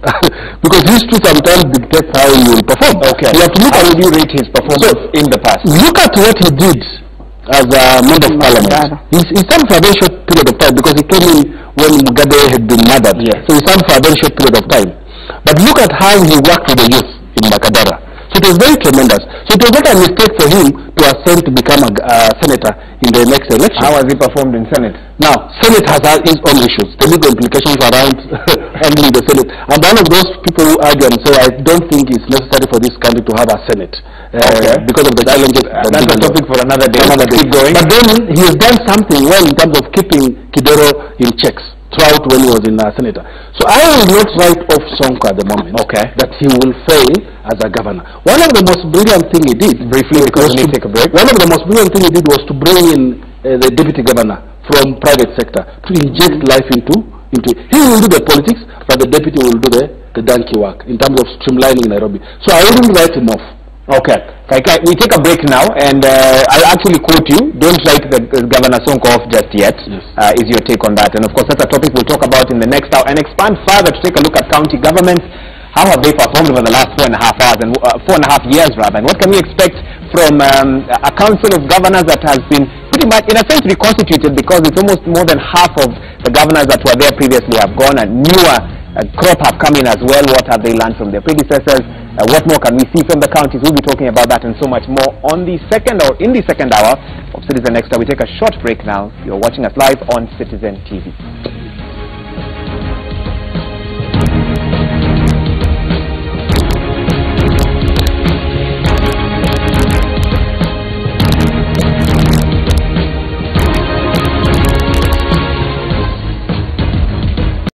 because history sometimes dictates how he will perform. Okay. You have to look how at would you rate his performance in the past? Look at what he did as a member of parliament. He served for a very short period of time, because he came in when Mugabe had been murdered. Yes. So he served for a very short period of time. But look at how he worked with the youth in Makadara. So it was very tremendous. So it was not a mistake for him to ascend to become a senator in the next election. How has he performed in Senate? Now, Senate has its own issues, the legal implications around handling the Senate. I'm one of those people who argue and say, I don't think it's necessary for this country to have a Senate. Because of the challenges. That's a topic for another day. Keep going. But then he has done something well in terms of keeping Kidero in checks throughout when he was in senator. So I will not write off Sonko at the moment. That he will fail as a governor. One of the most brilliant thing he did, briefly because we need to take a break. One of the most brilliant thing he did was to bring in the deputy governor from private sector to inject life into it. He will do the politics, but the deputy will do the donkey work in terms of streamlining Nairobi. So I wouldn't write him off. Okay. We take a break now, and I'll actually quote you. Don't write the Governor Sonko off just yet. Yes. Is your take on that? And of course, that's a topic we'll talk about in the next hour, and expand further to take a look at county governments. How have they performed over the last 4.5 hours and 4.5 years rather? And what can we expect from a council of governors that has been pretty much, in a sense, reconstituted, because it's almost more than half of the governors that were there previously have gone, and newer crop have come in as well. What have they learned from their predecessors? What more can we see from the counties? We'll be talking about that and so much more on the second hour of Citizen Extra. We take a short break now. You're watching us live on Citizen TV.